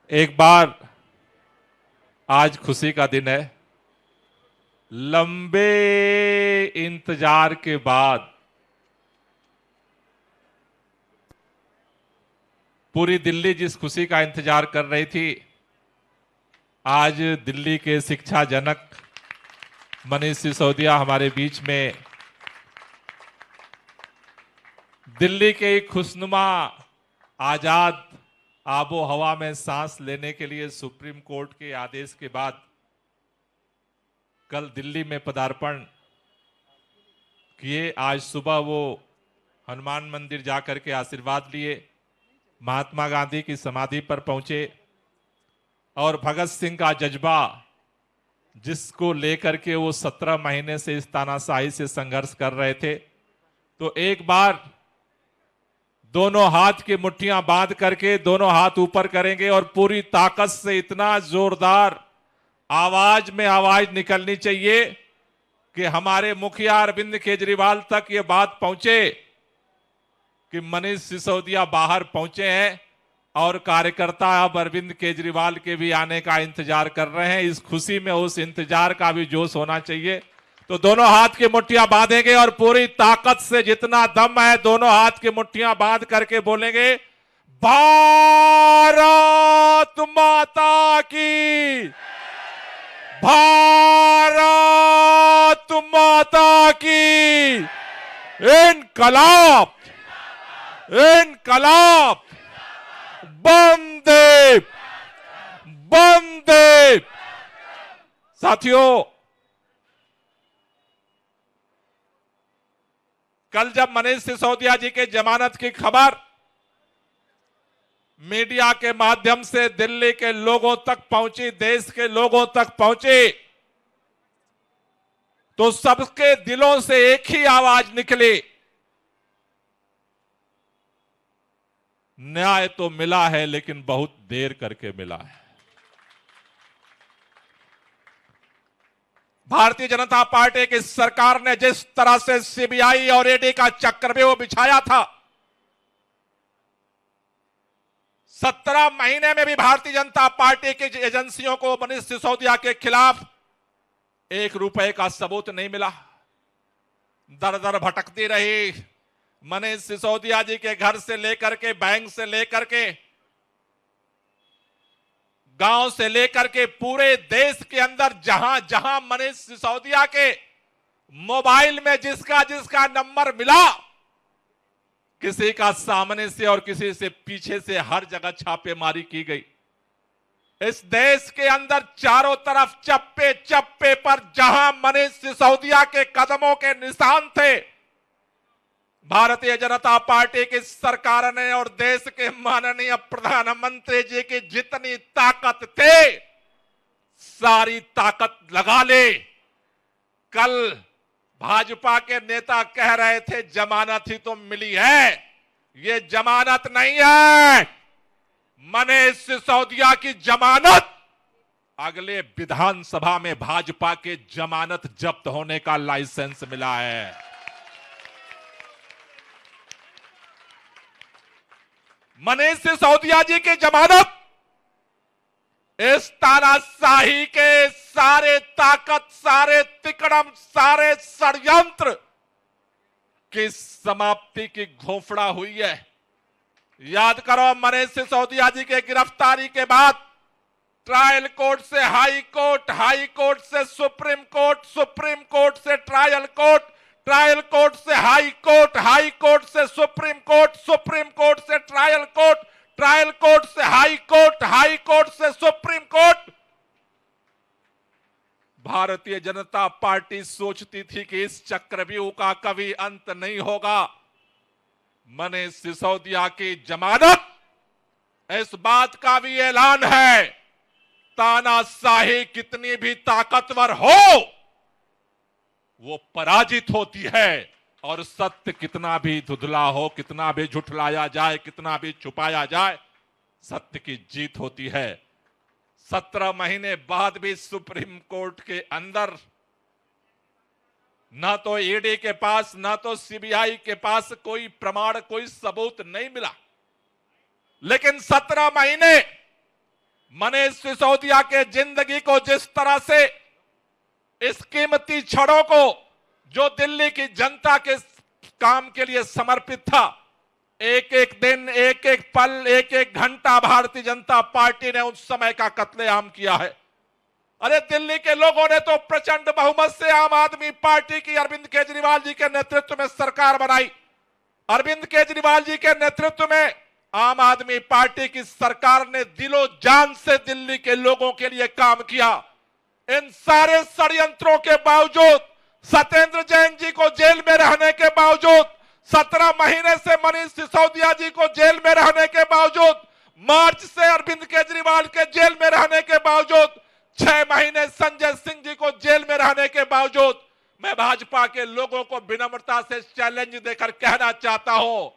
एक बार आज खुशी का दिन है। लंबे इंतजार के बाद पूरी दिल्ली जिस खुशी का इंतजार कर रही थी, आज दिल्ली के शिक्षा जनक मनीष सिसोदिया हमारे बीच में दिल्ली के एक खुशनुमा आजाद आबो हवा में सांस लेने के लिए सुप्रीम कोर्ट के आदेश के बाद कल दिल्ली में पदार्पण किए। आज सुबह वो हनुमान मंदिर जाकर के आशीर्वाद लिए, महात्मा गांधी की समाधि पर पहुंचे और भगत सिंह का जज्बा जिसको लेकर के वो 17 महीने से इस तानाशाही से संघर्ष कर रहे थे, तो एक बार दोनों हाथ की मुट्ठियां बांध करके दोनों हाथ ऊपर करेंगे और पूरी ताकत से इतना जोरदार आवाज में आवाज निकलनी चाहिए कि हमारे मुखिया अरविंद केजरीवाल तक ये बात पहुंचे कि मनीष सिसोदिया बाहर पहुंचे हैं और कार्यकर्ता अब अरविंद केजरीवाल के भी आने का इंतजार कर रहे हैं। इस खुशी में उस इंतजार का भी जोश होना चाहिए। तो दोनों हाथ की मुट्ठियां बांधेंगे और पूरी ताकत से, जितना दम है, दोनों हाथ की मुट्ठियां बांध करके बोलेंगे, भारत माता की, भारत माता की, इनकलाब, इनकलाब, वंदे, वंदे। साथियों, कल जब मनीष सिसोदिया जी के जमानत की खबर मीडिया के माध्यम से दिल्ली के लोगों तक पहुंची, देश के लोगों तक पहुंची, तो सबके दिलों से एक ही आवाज निकली, न्याय तो मिला है लेकिन बहुत देर करके मिला है। भारतीय जनता पार्टी की सरकार ने जिस तरह से सीबीआई और ईडी का चक्रव्यूह बिछाया था, 17 महीने में भी भारतीय जनता पार्टी की एजेंसियों को मनीष सिसोदिया के खिलाफ 1 रुपए का सबूत नहीं मिला। दर दर भटकती रही। मनीष सिसोदिया जी के घर से लेकर के, बैंक से लेकर के, गांव से लेकर के पूरे देश के अंदर जहां जहां मनीष सिसोदिया के मोबाइल में जिसका जिसका नंबर मिला, किसी का सामने से और किसी से पीछे से, हर जगह छापेमारी की गई। इस देश के अंदर चारों तरफ चप्पे चप्पे पर जहां मनीष सिसोदिया के कदमों के निशान थे, भारतीय जनता पार्टी की सरकार ने और देश के माननीय प्रधानमंत्री जी की जितनी ताकत थे, सारी ताकत लगा ले। कल भाजपा के नेता कह रहे थे जमानत ही तो मिली है, ये जमानत नहीं है। मनीष सिसोदिया की जमानत अगले विधानसभा में भाजपा के जमानत जब्त होने का लाइसेंस मिला है। मनीष सिसोदिया जी की जमानत इस तानाशाही के सारे ताकत, सारे तिकड़म, सारे षड्यंत्र की समाप्ति की घोषणा हुई है। याद करो, मनीष सिसोदिया जी के गिरफ्तारी के बाद ट्रायल कोर्ट से हाई कोर्ट, हाई कोर्ट से सुप्रीम कोर्ट, सुप्रीम कोर्ट से ट्रायल कोर्ट, ट्रायल कोर्ट से हाई कोर्ट, हाई कोर्ट से सुप्रीम कोर्ट, सुप्रीम कोर्ट से ट्रायल कोर्ट, ट्रायल कोर्ट से हाई कोर्ट, हाई कोर्ट से supreme court. Bharatiya Janata party सोचती थी कि इस चक्रव्यूह का कभी अंत नहीं होगा। मनीष सिसोदिया की जमानत इस बात का भी ऐलान है, तानाशाही कितनी भी ताकतवर हो, वो पराजित होती है, और सत्य कितना भी धुंधला हो, कितना भी झुठलाया जाए, कितना भी छुपाया जाए, सत्य की जीत होती है। 17 महीने बाद भी सुप्रीम कोर्ट के अंदर ना तो ईडी के पास, ना तो सीबीआई के पास कोई प्रमाण, कोई सबूत नहीं मिला। लेकिन 17 महीने मनीष सिसोदिया के जिंदगी को जिस तरह से इस कीमती क्षणों को जो दिल्ली की जनता के काम के लिए समर्पित था, एक एक दिन, एक एक पल, एक एक घंटा भारतीय जनता पार्टी ने उस समय का कत्लेआम किया है। अरे दिल्ली के लोगों ने तो प्रचंड बहुमत से आम आदमी पार्टी की अरविंद केजरीवाल जी के नेतृत्व में सरकार बनाई। अरविंद केजरीवाल जी के नेतृत्व में आम आदमी पार्टी की सरकार ने दिलो जान से दिल्ली के लोगों के लिए काम किया। इन सारे षड्यंत्रों के बावजूद, सत्येंद्र जैन जी को जेल में रहने के बावजूद, 17 महीने से मनीष सिसोदिया जी को जेल में रहने के बावजूद, मार्च से अरविंद केजरीवाल के जेल में रहने के बावजूद, 6 महीने संजय सिंह जी को जेल में रहने के बावजूद, मैं भाजपा के लोगों को विनम्रता से चैलेंज देकर कहना चाहता हूं,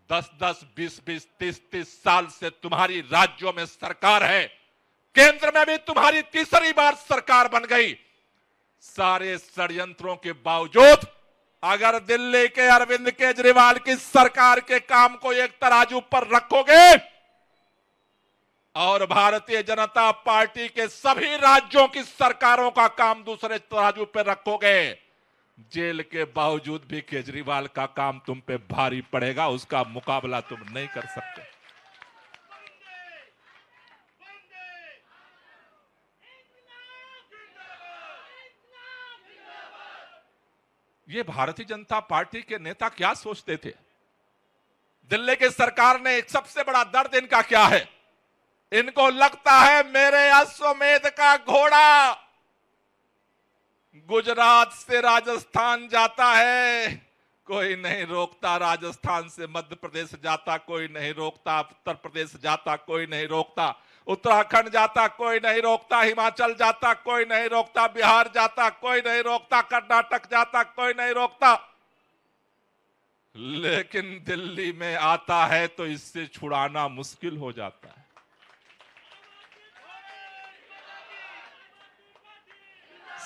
10-10, 20-20, 30-30 साल से तुम्हारी राज्यों में सरकार है, केंद्र में भी तुम्हारी तीसरी बार सरकार बन गई। सारे षड्यंत्रों के बावजूद अगर दिल्ली के अरविंद केजरीवाल की सरकार के काम को एक तराजू पर रखोगे और भारतीय जनता पार्टी के सभी राज्यों की सरकारों का काम दूसरे तराजू पर रखोगे, जेल के बावजूद भी केजरीवाल का काम तुम पे भारी पड़ेगा, उसका मुकाबला तुम नहीं कर सकते। ये भारतीय जनता पार्टी के नेता क्या सोचते थे? दिल्ली की सरकार ने एक सबसे बड़ा दर्द इनका क्या है? इनको लगता है मेरे अश्वमेध का घोड़ा गुजरात से राजस्थान जाता है, कोई नहीं रोकता। राजस्थान से मध्य प्रदेश जाता, कोई नहीं रोकता। उत्तर प्रदेश जाता, कोई नहीं रोकता। उत्तराखंड जाता, कोई नहीं रोकता। हिमाचल जाता, कोई नहीं रोकता। बिहार जाता, कोई नहीं रोकता। कर्नाटक जाता, कोई नहीं रोकता। लेकिन दिल्ली में आता है तो इससे छुड़ाना मुश्किल हो जाता है।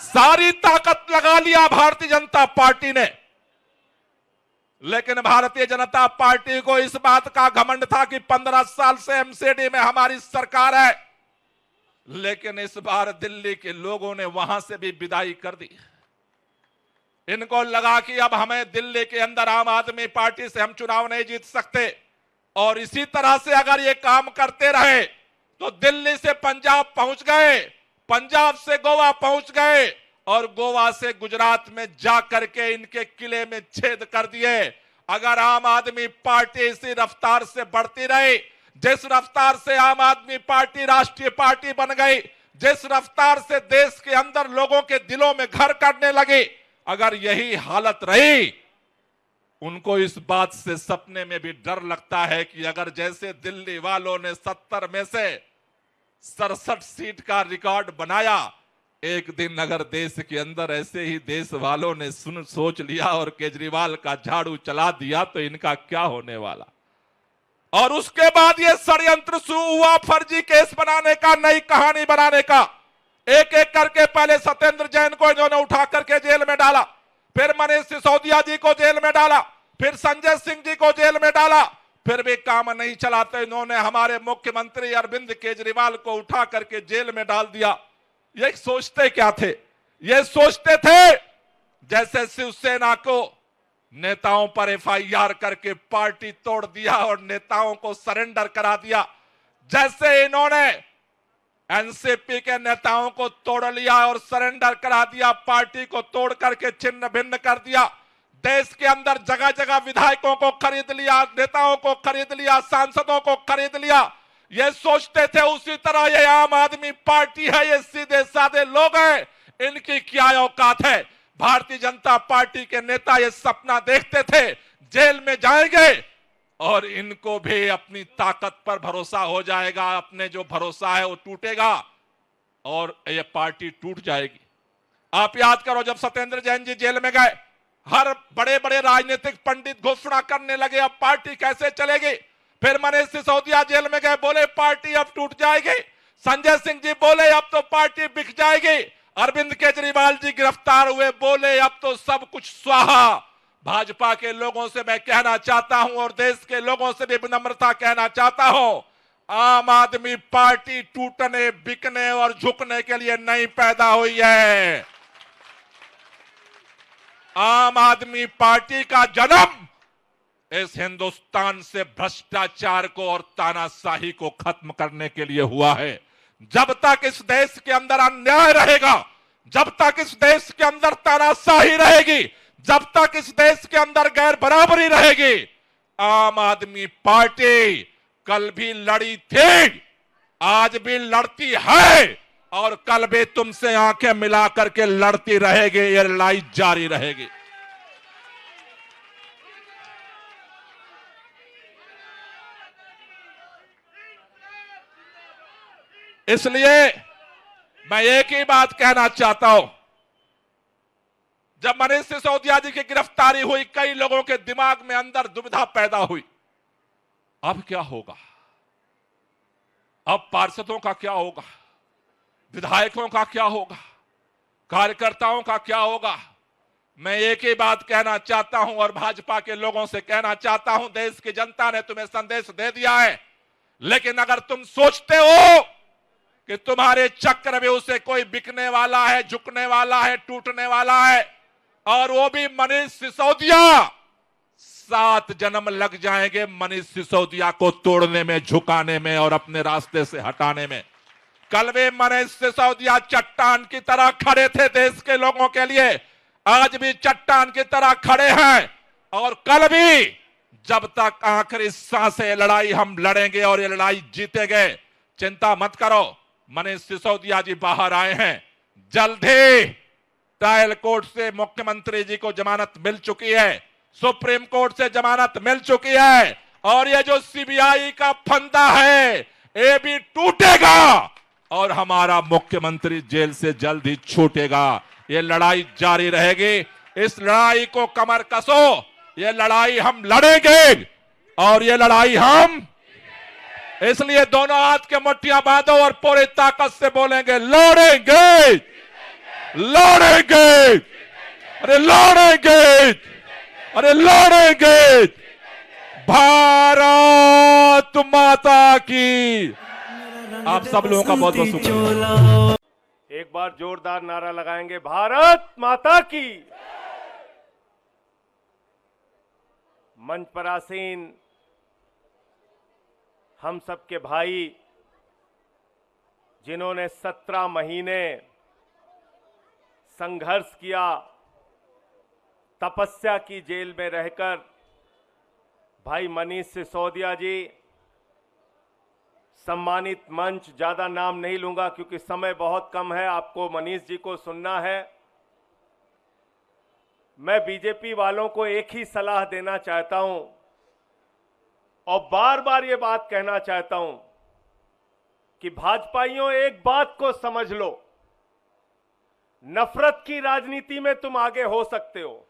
सारी ताकत लगा लिया भारतीय जनता पार्टी ने, लेकिन भारतीय जनता पार्टी को इस बात का घमंड था कि 15 साल से एमसीडी में हमारी सरकार है, लेकिन इस बार दिल्ली के लोगों ने वहां से भी विदाई कर दी। इनको लगा कि अब हमें दिल्ली के अंदर आम आदमी पार्टी से हम चुनाव नहीं जीत सकते, और इसी तरह से अगर ये काम करते रहे तो दिल्ली से पंजाब पहुंच गए, पंजाब से गोवा पहुंच गए, और गोवा से गुजरात में जाकर के इनके किले में छेद कर दिए। अगर आम आदमी पार्टी इसी रफ्तार से बढ़ती रही, जिस रफ्तार से आम आदमी पार्टी राष्ट्रीय पार्टी बन गई, जिस रफ्तार से देश के अंदर लोगों के दिलों में घर करने लगी, अगर यही हालत रही, उनको इस बात से सपने में भी डर लगता है कि अगर जैसे दिल्ली वालों ने 70 में से 67 सीट का रिकॉर्ड बनाया, एक दिन अगर देश के अंदर ऐसे ही देश वालों ने सोच लिया और केजरीवाल का झाड़ू चला दिया तो इनका क्या होने वाला। और उसके बाद ये षड्यंत्र शुरू हुआ फर्जी केस बनाने का, नई कहानी बनाने का। एक एक करके पहले सत्येंद्र जैन को इन्होंने उठा करके जेल में डाला, फिर मनीष सिसोदिया जी को जेल में डाला, फिर संजय सिंह जी को जेल में डाला, फिर भी काम नहीं चला तो इन्होंने हमारे मुख्यमंत्री अरविंद केजरीवाल को उठा करके जेल में डाल दिया। ये सोचते क्या थे? ये सोचते थे जैसे शिवसेना को नेताओं पर एफआईआर करके पार्टी तोड़ दिया और नेताओं को सरेंडर करा दिया, जैसे इन्होंने एनसीपी के नेताओं को तोड़ लिया और सरेंडर करा दिया, पार्टी को तोड़ करके छिन्न भिन्न कर दिया, देश के अंदर जगह जगह विधायकों को खरीद लिया, नेताओं को खरीद लिया, सांसदों को खरीद लिया। ये सोचते थे उसी तरह ये आम आदमी पार्टी है, ये सीधे साधे लोग हैं, इनकी क्या औकात है। भारतीय जनता पार्टी के नेता ये सपना देखते थे जेल में जाएंगे और इनको भी अपनी ताकत पर भरोसा हो जाएगा, अपने जो भरोसा है वो टूटेगा और ये पार्टी टूट जाएगी। आप याद करो जब सत्येंद्र जैन जी जेल में गए, हर बड़े बड़े राजनीतिक पंडित घोषणा करने लगे अब पार्टी कैसे चलेगी। फिर मनीष सिसोदिया जेल में गए, बोले पार्टी अब टूट जाएगी। संजय सिंह जी बोले अब तो पार्टी बिक जाएगी। अरविंद केजरीवाल जी गिरफ्तार हुए, बोले अब तो सब कुछ स्वाहा। भाजपा के लोगों से मैं कहना चाहता हूं और देश के लोगों से भी विनम्रता कहना चाहता हूं, आम आदमी पार्टी टूटने, बिकने और झुकने के लिए नहीं पैदा हुई है। आम आदमी पार्टी का जन्म इस हिंदुस्तान से भ्रष्टाचार को और तानाशाही को खत्म करने के लिए हुआ है। जब तक इस देश के अंदर अन्याय रहेगा, जब तक इस देश के अंदर तानाशाही रहेगी, जब तक इस देश के अंदर गैर बराबरी रहेगी, आम आदमी पार्टी कल भी लड़ी थी, आज भी लड़ती है और कल भी तुमसे आंखें मिला करके लड़ती रहेगी। ये लड़ाई जारी रहेगी। इसलिए मैं एक ही बात कहना चाहता हूं। जब मनीष सिसोदिया जी की गिरफ्तारी हुई, कई लोगों के दिमाग में अंदर दुविधा पैदा हुई, अब क्या होगा, अब पार्षदों का क्या होगा, विधायकों का क्या होगा, कार्यकर्ताओं का क्या होगा। मैं एक ही बात कहना चाहता हूं और भाजपा के लोगों से कहना चाहता हूं, देश की जनता ने तुम्हें संदेश दे दिया है, लेकिन अगर तुम सोचते हो कि तुम्हारे चक्रव्यूह से कोई बिकने वाला है, झुकने वाला है, टूटने वाला है, और वो भी मनीष सिसोदिया, 7 जन्म लग जाएंगे मनीष सिसोदिया को तोड़ने में, झुकाने में और अपने रास्ते से हटाने में। कल वे मनीष सिसोदिया चट्टान की तरह खड़े थे देश के लोगों के लिए, आज भी चट्टान की तरह खड़े हैं और कल भी जब तक आखिरी सांस ये लड़ाई हम लड़ेंगे और ये लड़ाई जीतेंगे। चिंता मत करो, मनीष सिसोदिया जी बाहर आए हैं, जल्द ही ट्रायल कोर्ट से मुख्यमंत्री जी को जमानत मिल चुकी है, सुप्रीम कोर्ट से जमानत मिल चुकी है और ये जो सीबीआई का फंदा है ये भी टूटेगा और हमारा मुख्यमंत्री जेल से जल्द ही छूटेगा। ये लड़ाई जारी रहेगी, इस लड़ाई को कमर कसो, ये लड़ाई हम लड़ेंगे और ये लड़ाई हम, इसलिए दोनों हाथ के मुट्ठियां बांधो और पूरी ताकत से बोलेंगे, लड़ेंगे, लड़ेंगे, अरे लड़ेंगे, अरे लड़ेंगे। भारत माता की। आप सब लोगों का बहुत बहुत शुक्रिया। एक बार जोरदार नारा लगाएंगे, भारत माता की। मंच पर आसीन हम सबके भाई, जिन्होंने 17 महीने संघर्ष किया, तपस्या की जेल में रहकर, भाई मनीष सिसोदिया जी, सम्मानित मंच, ज्यादा नाम नहीं लूंगा क्योंकि समय बहुत कम है, आपको मनीष जी को सुनना है। मैं बीजेपी वालों को एक ही सलाह देना चाहता हूं और बार बार ये बात कहना चाहता हूं कि भाजपाइयों एक बात को समझ लो, नफरत की राजनीति में तुम आगे हो सकते हो,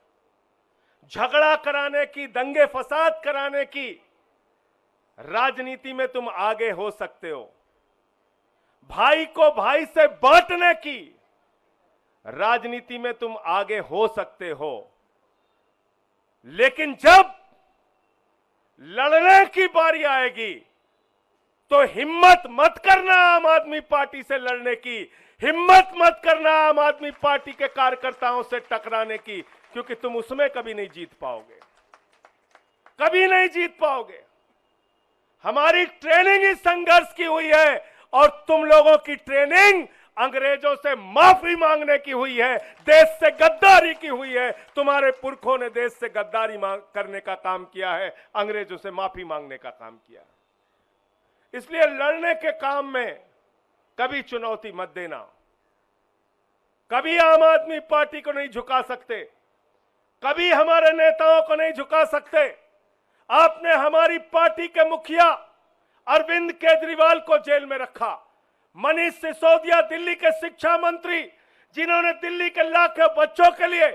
झगड़ा कराने की, दंगे फसाद कराने की राजनीति में तुम आगे हो सकते हो, भाई को भाई से बांटने की राजनीति में तुम आगे हो सकते हो, लेकिन जब लड़ने की बारी आएगी तो हिम्मत मत करना आम आदमी पार्टी से लड़ने की, हिम्मत मत करना आम आदमी पार्टी के कार्यकर्ताओं से टकराने की, क्योंकि तुम उसमें कभी नहीं जीत पाओगे, कभी नहीं जीत पाओगे। हमारी ट्रेनिंग इस संघर्ष की हुई है और तुम लोगों की ट्रेनिंग अंग्रेजों से माफी मांगने की हुई है, देश से गद्दारी की हुई है। तुम्हारे पुरखों ने देश से गद्दारी करने का काम किया है, अंग्रेजों से माफी मांगने का काम किया। इसलिए लड़ने के काम में कभी चुनौती मत देना, कभी आम आदमी पार्टी को नहीं झुका सकते, कभी हमारे नेताओं को नहीं झुका सकते। आपने हमारी पार्टी के मुखिया अरविंद केजरीवाल को जेल में रखा, मनीष सिसोदिया दिल्ली के शिक्षा मंत्री, जिन्होंने दिल्ली के लाखों बच्चों के लिए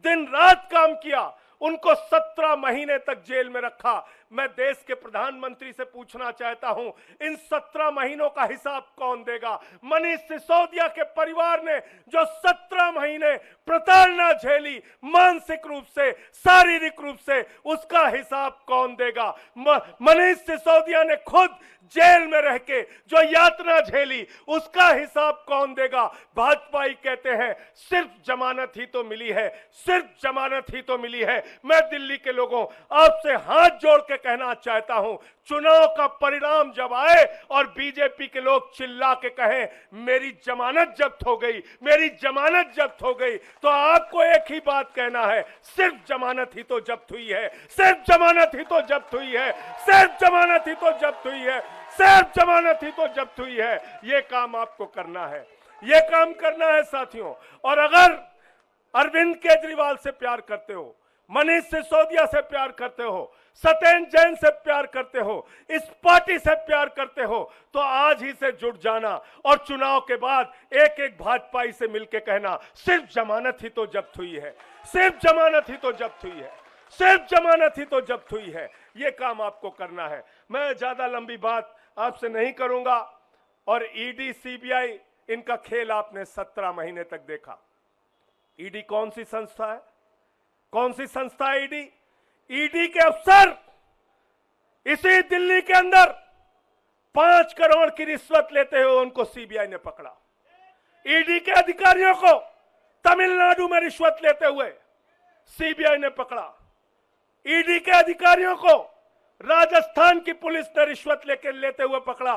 दिन रात काम किया, उनको 17 महीने तक जेल में रखा। मैं देश के प्रधानमंत्री से पूछना चाहता हूं, इन 17 महीनों का हिसाब कौन देगा? मनीष सिसोदिया के परिवार ने जो 17 महीने प्रताड़ना झेली, मानसिक रूप से, शारीरिक रूप से, उसका हिसाब कौन देगा? मनीष सिसोदिया ने खुद जेल में रह के जो यातना झेली, उसका हिसाब कौन देगा? भाजपाई कहते हैं सिर्फ जमानत ही तो मिली है, सिर्फ जमानत ही तो मिली है। मैं दिल्ली के लोगों, आपसे हाथ जोड़ के कहना चाहता हूं, चुनाव का परिणाम जब आए और बीजेपी के लोग चिल्ला के कहें मेरी जमानत जब्त हो गई, मेरी जमानत जब्त हो गई, तो आपको एक ही बात कहना है, सिर्फ जमानत ही तो जब्त हुई है, सिर्फ जमानत ही तो जब्त हुई है, सिर्फ जमानत ही तो जब्त हुई है, सिर्फ जमानत ही तो जब्त हुई है। यह काम आपको करना है, यह काम करना है साथियों। और अगर अरविंद केजरीवाल से प्यार करते हो, मनीष सिसोदिया से प्यार करते हो, सत्येंद्र जैन से प्यार करते हो, इस पार्टी से प्यार करते हो, तो आज ही से जुट जाना और चुनाव के बाद एक एक भाजपाई से मिलकर कहना सिर्फ जमानत ही तो जब्त हुई है, सिर्फ जमानत ही तो जब्त हुई है, सिर्फ जमानत ही तो जब्त हुई है। यह काम आपको करना है। मैं ज्यादा लंबी बात आपसे नहीं करूंगा। और ईडी सीबीआई, इनका खेल आपने 17 महीने तक देखा। ईडी कौन सी संस्था है? कौन सी संस्था है ईडी? ईडी के अफसर इसी दिल्ली के अंदर 5 करोड़ की रिश्वत लेते हुए उनको सीबीआई ने पकड़ा। ईडी के अधिकारियों को तमिलनाडु में रिश्वत लेते हुए सीबीआई ने पकड़ा। ईडी के अधिकारियों को राजस्थान की पुलिस ने रिश्वत लेते हुए पकड़ा।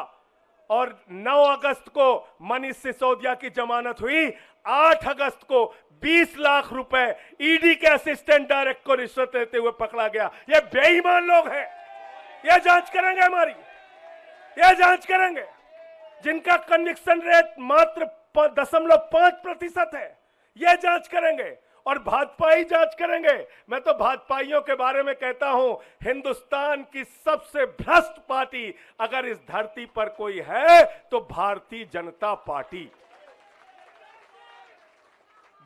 और 9 अगस्त को मनीष सिसोदिया की जमानत हुई। 8 अगस्त को 20 लाख रुपए ईडी के असिस्टेंट डायरेक्टर को रिश्वत लेते हुए पकड़ा गया। ये बेईमान लोग हैं। ये जांच करेंगे हमारी, ये जांच करेंगे। जिनका कन्विक्शन रेट मात्र 0.5% है, ये जांच करेंगे। और भाजपा ही जांच करेंगे। मैं तो भाजपाइयों के बारे में कहता हूं, हिंदुस्तान की सबसे भ्रष्ट पार्टी अगर इस धरती पर कोई है तो भारतीय जनता पार्टी।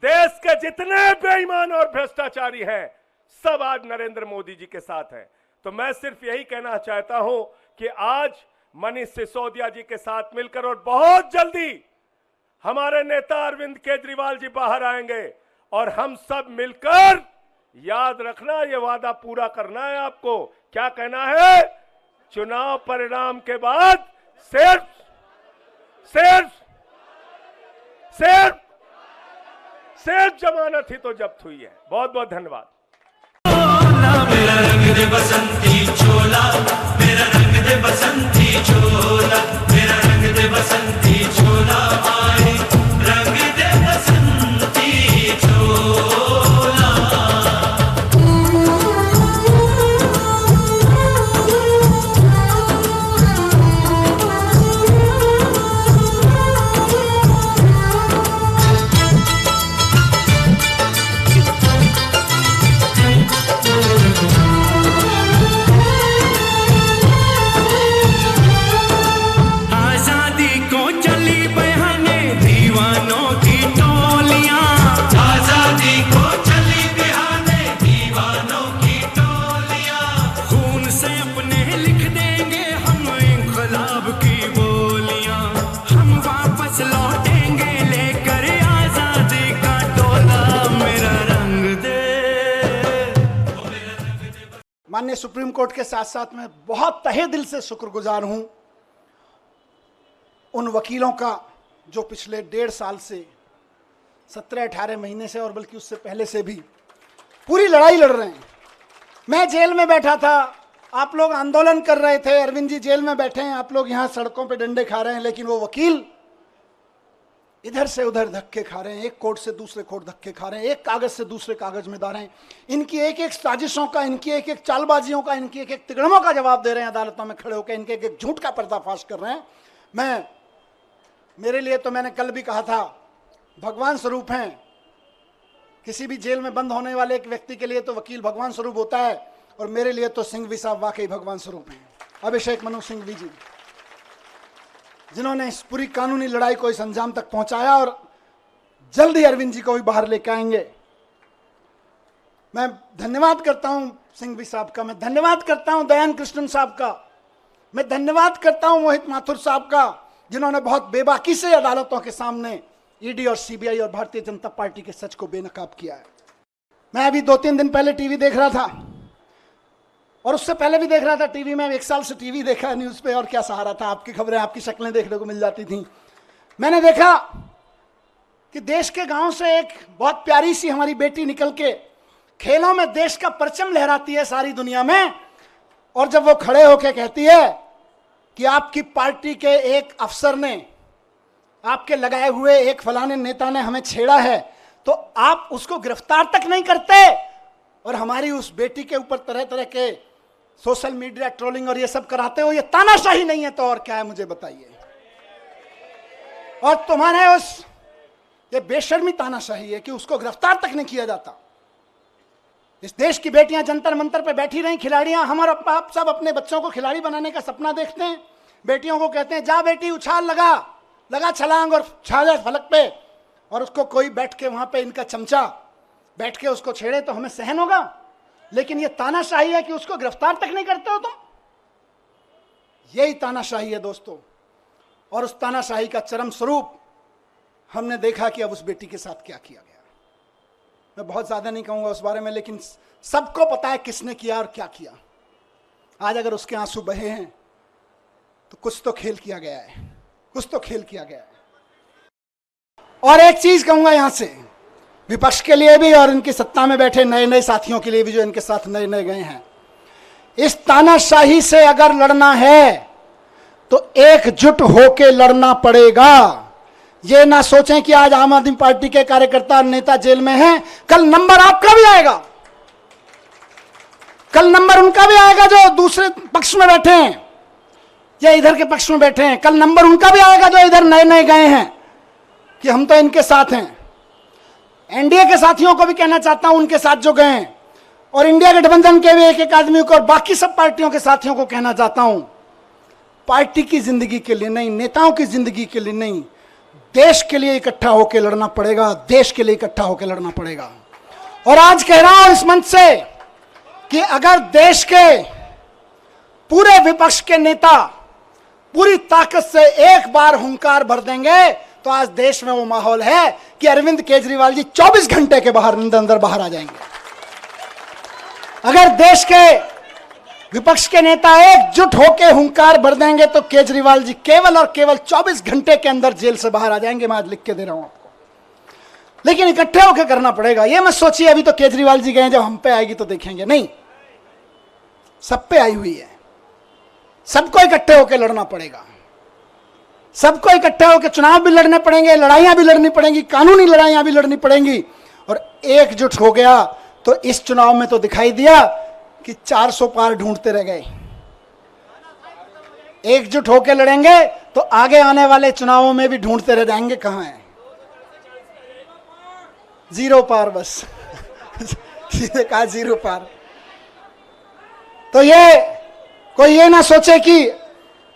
देश के जितने बेईमान और भ्रष्टाचारी हैं, सब आज नरेंद्र मोदी जी के साथ हैं। तो मैं सिर्फ यही कहना चाहता हूं कि आज मनीष सिसोदिया जी के साथ मिलकर और बहुत जल्दी हमारे नेता अरविंद केजरीवाल जी बाहर आएंगे और हम सब मिलकर, याद रखना, ये वादा पूरा करना है आपको। क्या कहना है? चुनाव परिणाम के बाद सिर्फ जमानत ही तो जब्त हुई है। बहुत बहुत धन्यवाद। मेरा रंग दे बसंती चोला, मेरा रंग दे बसंती चोला, मेरा रंग दे बसंती चोला, आए रंग दे बसंती चोला। माननीय सुप्रीम कोर्ट के साथ साथ मैं बहुत तहे दिल से शुक्रगुजार हूं उन वकीलों का जो पिछले 1.5 साल से 17-18 महीने से और बल्कि उससे पहले से भी पूरी लड़ाई लड़ रहे हैं। मैं जेल में बैठा था, आप लोग आंदोलन कर रहे थे, अरविंद जी जेल में बैठे हैं, आप लोग यहाँ सड़कों पे डंडे खा रहे हैं, लेकिन वो वकील इधर से उधर धक्के खा रहे हैं, एक कोर्ट से दूसरे कोर्ट धक्के खा रहे हैं, एक कागज से दूसरे कागज में जा रहे हैं। इनकी एक एक साजिशों का, इनकी एक एक चालबाजियों का, इनकी एक एक तिगड़मों का जवाब दे रहे हैं अदालतों में खड़े होकर, इनके एक एक झूठ का पर्दाफाश कर रहे हैं। मेरे लिए तो मैंने कल भी कहा था, भगवान स्वरूप हैं। किसी भी जेल में बंद होने वाले एक व्यक्ति के लिए तो वकील भगवान स्वरूप होता है, और मेरे लिए तो सिंघवी साहब वाकई भगवान स्वरूप हैं। अभिषेक मनु सिंघवी जी, जिन्होंने इस पूरी कानूनी लड़ाई को इस अंजाम तक पहुंचाया और जल्द ही अरविंद जी को भी बाहर लेकर आएंगे। मैं धन्यवाद करता हूं सिंघवी साहब का, मैं धन्यवाद करता हूं दयान कृष्णन साहब का, मैं धन्यवाद करता हूं मोहित माथुर साहब का, जिन्होंने बहुत बेबाकी से अदालतों के सामने ईडी और सीबीआई और भारतीय जनता पार्टी के सच को बेनकाब किया है। मैं अभी 2-3 दिन पहले टीवी देख रहा था, और उससे पहले भी देख रहा था टीवी में, 1 साल से टीवी देखा न्यूज़ पे, और क्या सहारा था, आपकी खबरें, आपकी शक्लें देखने को मिल जाती थी। मैंने देखा कि देश के गांव से एक बहुत प्यारी सी हमारी बेटी निकल के खेलों में देश का परचम लहराती है सारी दुनिया में, और जब वो खड़े होकर कहती है कि आपकी पार्टी के एक अफसर ने, आपके लगाए हुए एक फलाने नेता ने हमें छेड़ा है, तो आप उसको गिरफ्तार तक नहीं करते, और हमारी उस बेटी के ऊपर तरह तरह के सोशल मीडिया ट्रोलिंग और ये सब कराते हो, ये तानाशाही नहीं है तो और क्या है, मुझे बताइए। और तुम्हारे उस ये बेशर्मी तानाशाही है कि उसको गिरफ्तार तक नहीं किया जाता। इस देश की बेटियां जंतर मंतर पे बैठी रही, खिलाड़ियां, हम और आप सब अपने बच्चों को खिलाड़ी बनाने का सपना देखते हैं, बेटियों को कहते हैं जा बेटी उछाल, लगा छलांग और छा जा फलक पे, और उसको कोई बैठ के वहां पे इनका चमचा बैठ के उसको छेड़े तो हमें सहन होगा, लेकिन ये तानाशाही है कि उसको गिरफ्तार तक नहीं करते हो तुम। यही तानाशाही है दोस्तों, और उस तानाशाही का चरम स्वरूप हमने देखा कि अब उस बेटी के साथ क्या किया गया। मैं बहुत ज्यादा नहीं कहूंगा उस बारे में, लेकिन सबको पता है किसने किया और क्या किया। आज अगर उसके आंसू बहे हैं तो कुछ तो खेल किया गया है, कुछ तो खेल किया गया है। और एक चीज कहूंगा यहां से, विपक्ष के लिए भी और इनकी सत्ता में बैठे नए नए साथियों के लिए भी जो इनके साथ नए नए गए हैं, इस तानाशाही से अगर लड़ना है तो एकजुट होके लड़ना पड़ेगा। ये ना सोचें कि आज आम आदमी पार्टी के कार्यकर्ता और नेता जेल में हैं, कल नंबर आपका भी आएगा, कल नंबर उनका भी आएगा जो दूसरे पक्ष में बैठे हैं या इधर के पक्ष में बैठे हैं, कल नंबर उनका भी आएगा जो इधर नए नए गए हैं कि हम तो इनके साथ हैं। एनडीए के साथियों को भी कहना चाहता हूं, उनके साथ जो गए हैं, और इंडिया गठबंधन के भी एक एक आदमी को और बाकी सब पार्टियों के साथियों को कहना चाहता हूं, पार्टी की जिंदगी के लिए नहीं, नेताओं की जिंदगी के लिए नहीं, देश के लिए इकट्ठा होकर लड़ना पड़ेगा, देश के लिए इकट्ठा होकर लड़ना पड़ेगा। और आज कह रहा हूं इस मंच से कि अगर देश के पूरे विपक्ष के नेता पूरी ताकत से एक बार हुंकार भर देंगे तो आज देश में वो माहौल है कि अरविंद केजरीवाल जी 24 घंटे के अंदर बाहर आ जाएंगे। अगर देश के विपक्ष के नेता एकजुट होकर हुंकार भर देंगे तो केजरीवाल जी केवल और केवल 24 घंटे के अंदर जेल से बाहर आ जाएंगे। मैं आज लिख के दे रहा हूं आपको, लेकिन इकट्ठे होकर करना पड़ेगा। ये मत सोचिए अभी तो केजरीवाल जी गए, जब हम पे आएगी तो देखेंगे, नहीं, सब पे आई हुई है। सबको इकट्ठे होकर लड़ना पड़ेगा, सबको इकट्ठे होकर चुनाव भी लड़ने पड़ेंगे, लड़ाइयां भी लड़नी पड़ेंगी, कानूनी लड़ाइयां भी लड़नी पड़ेंगी। और एकजुट हो गया तो इस चुनाव में तो दिखाई दिया कि 400 पार ढूंढते रह गए। एकजुट होकर लड़ेंगे तो आगे आने वाले चुनावों में भी ढूंढते रह जाएंगे कहां है, 0 पार, बस सीधे कहा 0 पार। तो ये कोई ये ना सोचे कि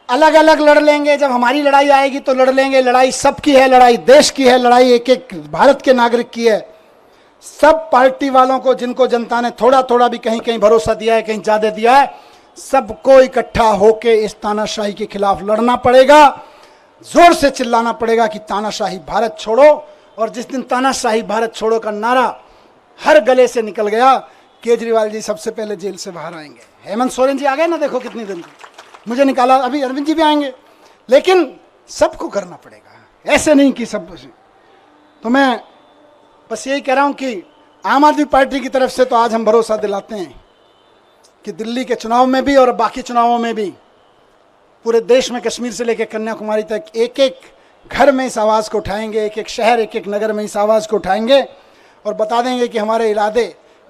अलग अलग लड़ लेंगे, जब हमारी लड़ाई आएगी तो लड़ लेंगे। लड़ाई सबकी है, लड़ाई देश की है, लड़ाई एक एक भारत के नागरिक की है। सब पार्टी वालों को, जिनको जनता ने थोड़ा थोड़ा भी कहीं कहीं भरोसा दिया है, कहीं ज्यादा दिया है, सबको इकट्ठा होके इस तानाशाही के खिलाफ लड़ना पड़ेगा। जोर से चिल्लाना पड़ेगा कि तानाशाही भारत छोड़ो। और जिस दिन तानाशाही भारत छोड़ो का नारा हर गले से निकल गया, केजरीवाल जी सबसे पहले जेल से बाहर आएंगे। हेमंत सोरेन जी आ गए ना, देखो कितनी दिन मुझे निकाला, अभी अरविंद जी भी आएंगे, लेकिन सबको करना पड़ेगा, ऐसे नहीं कि सब। तो मैं बस यही कह रहा हूं कि आम आदमी पार्टी की तरफ से तो आज हम भरोसा दिलाते हैं कि दिल्ली के चुनाव में भी और बाकी चुनावों में भी पूरे देश में, कश्मीर से लेकर कन्याकुमारी तक, एक एक घर में इस आवाज़ को उठाएंगे, एक एक शहर, एक एक नगर में इस आवाज़ को उठाएंगे और बता देंगे कि हमारे इरादे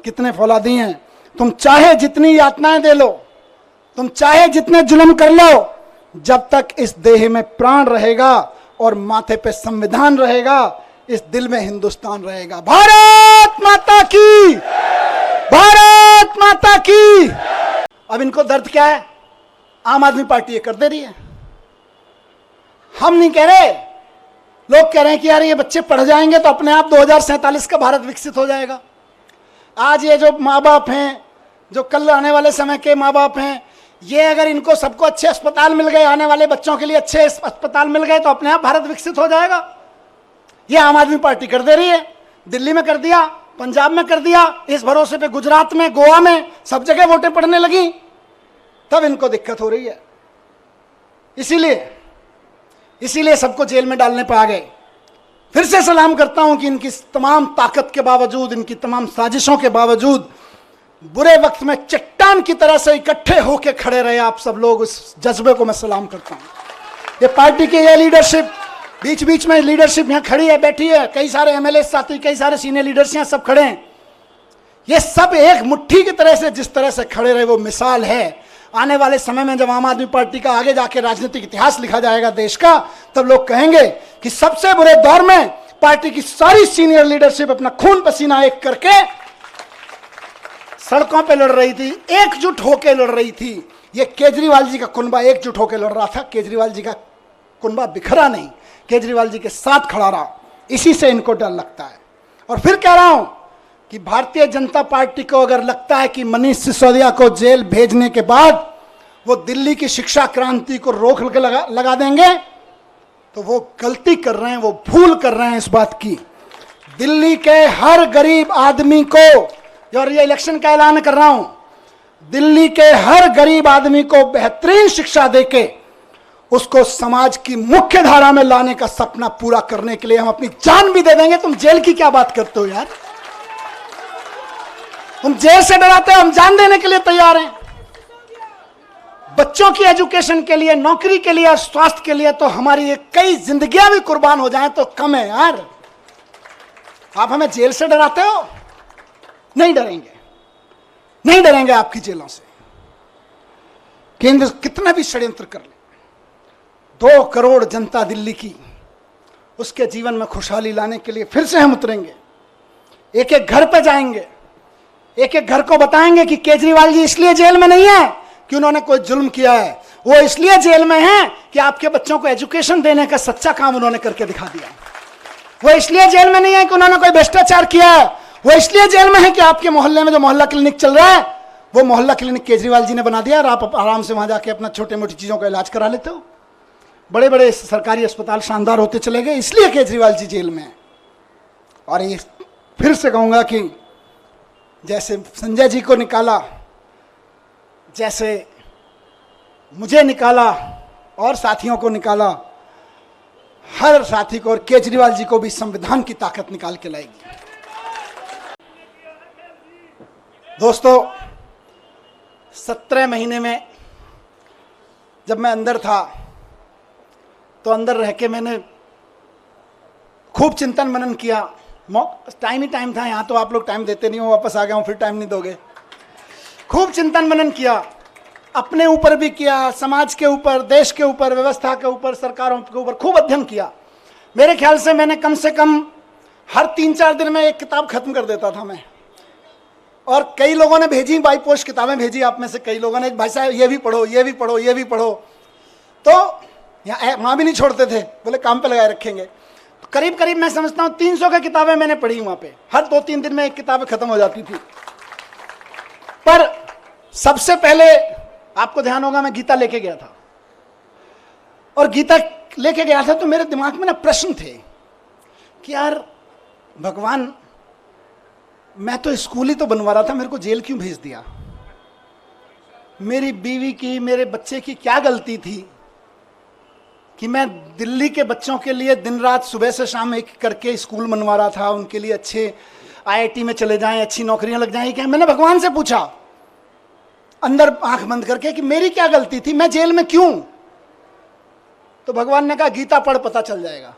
कितने फौलादी हैं। तुम चाहे जितनी यातनाएं दे लो, तुम चाहे जितने जुल्म कर लो, जब तक इस देह में प्राण रहेगा और माथे पे संविधान रहेगा, इस दिल में हिंदुस्तान रहेगा। भारत माता की, भारत माता की। अब इनको दर्द क्या है? आम आदमी पार्टी ये कर दे रही है। हम नहीं कह रहे, लोग कह रहे हैं कि यार ये बच्चे पढ़ जाएंगे तो अपने आप 2047 का भारत विकसित हो जाएगा। आज ये जो माँ बाप हैं जो कल आने वाले समय के माँ बाप हैं, ये अगर इनको सबको अच्छे अस्पताल मिल गए, आने वाले बच्चों के लिए अच्छे अस्पताल मिल गए, तो अपने आप भारत विकसित हो जाएगा। ये आम आदमी पार्टी कर दे रही है। दिल्ली में कर दिया, पंजाब में कर दिया, इस भरोसे पे गुजरात में, गोवा में, सब जगह वोटें पड़ने लगी, तब इनको दिक्कत हो रही है। इसीलिए सबको जेल में डालने पर आ गए। फिर से सलाम करता हूं कि इनकी तमाम ताकत के बावजूद, इनकी तमाम साजिशों के बावजूद, बुरे वक्त में चट्टान की तरह से इकट्ठे होकर खड़े रहे आप सब लोग, उस जज्बे को मैं सलाम करता हूं। ये पार्टी की ये लीडरशिप, बीच बीच में लीडरशिप यहाँ खड़ी है, बैठी है, कई सारे एमएलए साथी, कई सारे सीनियर लीडर्स यहाँ सब खड़े हैं। ये सब एक मुट्ठी की तरह से जिस तरह से खड़े रहे वो मिसाल है। आने वाले समय में जब आम आदमी पार्टी का आगे जाके राजनीतिक इतिहास लिखा जाएगा देश का, तब लोग कहेंगे कि सबसे बुरे दौर में पार्टी की सारी सीनियर लीडरशिप अपना खून पसीना एक करके सड़कों पे लड़ रही थी, एकजुट होकर लड़ रही थी। ये केजरीवाल जी का कुनबा एकजुट होकर लड़ रहा था, केजरीवाल जी का कुनबा बिखरा नहीं, केजरीवाल जी के साथ खड़ा रहा। इसी से इनको डर लगता है। और फिर कह रहा हूं कि भारतीय जनता पार्टी को अगर लगता है कि मनीष सिसोदिया को जेल भेजने के बाद वो दिल्ली की शिक्षा क्रांति को रोक लगा देंगे, तो वो गलती कर रहे हैं, वो भूल कर रहे हैं इस बात की। दिल्ली के हर गरीब आदमी को, और ये इलेक्शन का ऐलान कर रहा हूं, दिल्ली के हर गरीब आदमी को बेहतरीन शिक्षा देके उसको समाज की मुख्य धारा में लाने का सपना पूरा करने के लिए हम अपनी जान भी दे देंगे। तुम जेल की क्या बात करते हो यार? तुम जेल से डराते हो, हम जान देने के लिए तैयार हैं। बच्चों की एजुकेशन के लिए, नौकरी के लिए, स्वास्थ्य के लिए तो हमारी कई जिंदगियां भी कुर्बान हो जाएं तो कम है यार। आप हमें जेल से डराते हो? नहीं डरेंगे, नहीं डरेंगे आपकी जेलों से। केंद्र कितना भी षड्यंत्र कर ले, 2 करोड़ जनता दिल्ली की, उसके जीवन में खुशहाली लाने के लिए फिर से हम उतरेंगे। एक एक घर पे जाएंगे, एक एक घर को बताएंगे कि केजरीवाल जी इसलिए जेल में नहीं है कि उन्होंने कोई जुल्म किया है, वो इसलिए जेल में है कि आपके बच्चों को एजुकेशन देने का सच्चा काम उन्होंने करके दिखा दिया। वो इसलिए जेल में नहीं है कि उन्होंने कोई भ्रष्टाचार किया है, वो इसलिए जेल में है कि आपके मोहल्ले में जो मोहल्ला क्लिनिक चल रहा है, वो मोहल्ला क्लिनिक केजरीवाल जी ने बना दिया और आप आराम से वहां जाके अपना छोटे मोटी चीजों का इलाज करा लेते हो। बड़े बड़े सरकारी अस्पताल शानदार होते चले गए, इसलिए केजरीवाल जी जेल में है। और ये फिर से कहूंगा कि जैसे संजय जी को निकाला, जैसे मुझे निकाला और साथियों को निकाला, हर साथी को और केजरीवाल जी को भी संविधान की ताकत निकाल के लाएगी। दोस्तों, 17 महीने में जब मैं अंदर था तो अंदर रह के मैंने खूब चिंतन मनन किया। टाइम ही टाइम था, यहाँ तो आप लोग टाइम देते नहीं हो, वापस आ गया हूँ, फिर टाइम नहीं दोगे। खूब चिंतन मनन किया, अपने ऊपर भी किया, समाज के ऊपर, देश के ऊपर, व्यवस्था के ऊपर, सरकारों के ऊपर खूब अध्ययन किया। मेरे ख्याल से मैंने कम से कम हर 3-4 दिन में एक किताब खत्म कर देता था मैं। और कई लोगों ने भेजी, बाई पोस्ट किताबें भेजी आप में से कई लोगों ने, भाई साहब ये भी पढ़ो, ये भी पढ़ो, ये भी पढ़ो। तो यहाँ वहाँ भी नहीं छोड़ते थे, बोले काम पे लगाए रखेंगे। तो करीब करीब मैं समझता हूँ 300 की किताबें मैंने पढ़ी वहाँ पे। हर 2-3 दिन में एक किताब खत्म हो जाती थी। पर सबसे पहले आपको ध्यान होगा मैं गीता लेके गया था। और गीता लेके गया था तो मेरे दिमाग में ना प्रश्न थे कि यार भगवान, मैं तो स्कूल ही तो बनवा रहा था, मेरे को जेल क्यों भेज दिया? मेरी बीवी की, मेरे बच्चे की क्या गलती थी कि मैं दिल्ली के बच्चों के लिए दिन रात सुबह से शाम एक करके स्कूल बनवा रहा था, उनके लिए अच्छे आईआईटी में चले जाएं, अच्छी नौकरियां लग जाएं। क्या मैंने भगवान से पूछा अंदर आंख बंद करके कि मेरी क्या गलती थी, मैं जेल में क्यों? तो भगवान ने कहा गीता पढ़, पता चल जाएगा।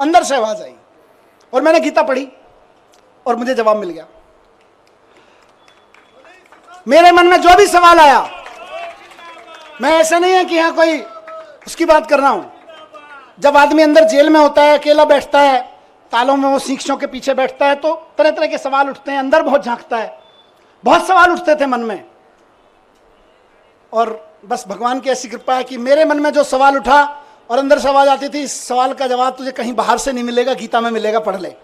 अंदर से आवाज आई और मैंने गीता पढ़ी और मुझे जवाब मिल गया। मेरे मन में जो भी सवाल आया, मैं ऐसा नहीं है कि यहां कोई उसकी बात कर रहा हूं। जब आदमी अंदर जेल में होता है, अकेला बैठता है, तालों में वो शीशों के पीछे बैठता है, तो तरह तरह के सवाल उठते हैं, अंदर बहुत झांकता है। बहुत सवाल उठते थे मन में, और बस भगवान की ऐसी कृपा है कि मेरे मन में जो सवाल उठा और अंदर से आवाज आती थी, इस सवाल का जवाब तुझे कहीं बाहर से नहीं मिलेगा, गीता में मिलेगा, पढ़ ले।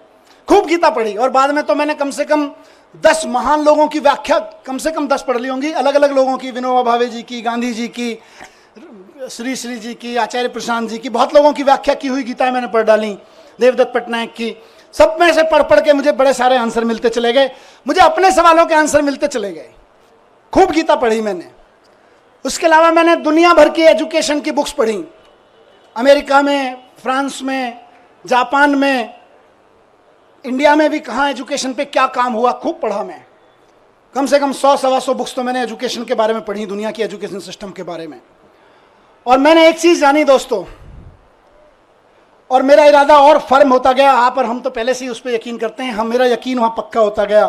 खूब गीता पढ़ी और बाद में तो मैंने कम से कम 10 महान लोगों की व्याख्या, कम से कम 10 पढ़ ली होंगी, अलग अलग लोगों की, विनोबा भावे जी की, गांधी जी की, श्री श्री जी की, आचार्य प्रशांत जी की, बहुत लोगों की व्याख्या की हुई गीता मैंने पढ़ डाली, देवदत्त पटनायक की, सब में से पढ़ पढ़ के मुझे बड़े सारे आंसर मिलते चले गए, मुझे अपने सवालों के आंसर मिलते चले गए। खूब गीता पढ़ी मैंने। उसके अलावा मैंने दुनिया भर की एजुकेशन की बुक्स पढ़ी, अमेरिका में, फ्रांस में, जापान में, इंडिया में भी कहाँ एजुकेशन पे क्या काम हुआ, खूब पढ़ा मैं। कम से कम 100-125 बुक्स तो मैंने एजुकेशन के बारे में पढ़ी, दुनिया की एजुकेशन सिस्टम के बारे में। और मैंने एक चीज जानी दोस्तों, और मेरा इरादा और फर्म होता गया, आप और हम तो पहले से ही उस पर यकीन करते हैं, हम, मेरा यकीन वहां पक्का होता गया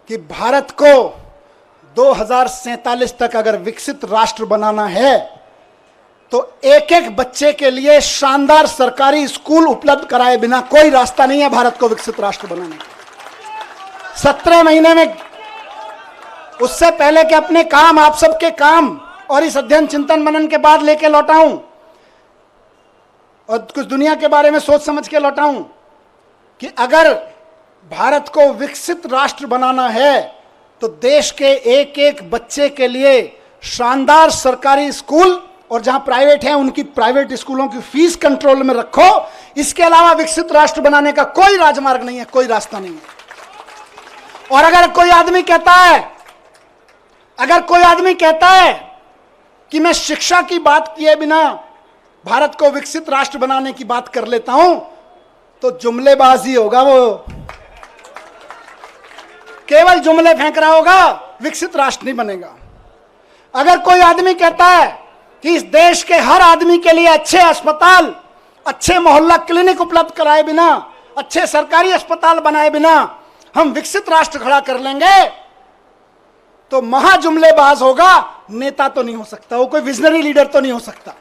कि भारत को 2047 तक अगर विकसित राष्ट्र बनाना है तो एक एक बच्चे के लिए शानदार सरकारी स्कूल उपलब्ध कराए बिना कोई रास्ता नहीं है भारत को विकसित राष्ट्र बनाने का। 17 महीने में, उससे पहले कि अपने काम, आप सबके काम और इस अध्ययन चिंतन मनन के बाद लेके लौटाऊं और कुछ दुनिया के बारे में सोच समझ के लौटाऊं कि अगर भारत को विकसित राष्ट्र बनाना है तो देश के एक एक बच्चे के लिए शानदार सरकारी स्कूल, और जहां प्राइवेट है उनकी प्राइवेट स्कूलों की फीस कंट्रोल में रखो। इसके अलावा विकसित राष्ट्र बनाने का कोई राजमार्ग नहीं है, कोई रास्ता नहीं है। और अगर कोई आदमी कहता है कि मैं शिक्षा की बात किए बिना भारत को विकसित राष्ट्र बनाने की बात कर लेता हूं, तो जुमलेबाजी होगा, वो केवल जुमले फेंक रहा होगा, विकसित राष्ट्र नहीं बनेगा। अगर कोई आदमी कहता है कि इस देश के हर आदमी के लिए अच्छे अस्पताल, अच्छे मोहल्ला क्लिनिक उपलब्ध कराए बिना, अच्छे सरकारी अस्पताल बनाए बिना हम विकसित राष्ट्र खड़ा कर लेंगे, तो महाजुमलेबाज होगा, नेता तो नहीं हो सकता, वो कोई विजनरी लीडर तो नहीं हो सकता।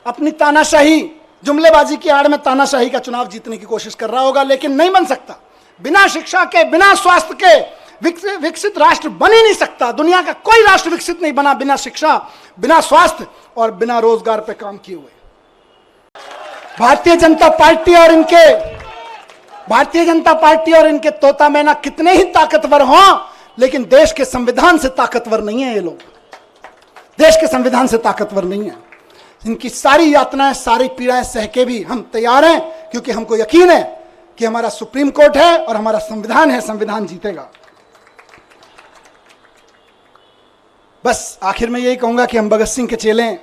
अपनी तानाशाही, जुमलेबाजी की आड़ में तानाशाही का चुनाव जीतने की कोशिश कर रहा होगा, लेकिन नहीं बन सकता। बिना शिक्षा के, बिना स्वास्थ्य के विकसित राष्ट्र बन ही नहीं सकता। दुनिया का कोई राष्ट्र विकसित नहीं बना बिना शिक्षा, बिना स्वास्थ्य और बिना रोजगार पे काम किए हुए। भारतीय जनता पार्टी और इनके तोता मैना कितने ही ताकतवर हों, लेकिन देश के संविधान से ताकतवर नहीं है ये लोग, देश के संविधान से ताकतवर नहीं है। इनकी सारी यातनाएं, सारी पीड़ाएं सह के भी हम तैयार हैं, क्योंकि हमको यकीन है कि हमारा सुप्रीम कोर्ट है और हमारा संविधान है, संविधान जीतेगा। बस आखिर में यही कहूंगा कि हम भगत सिंह के चेले हैं।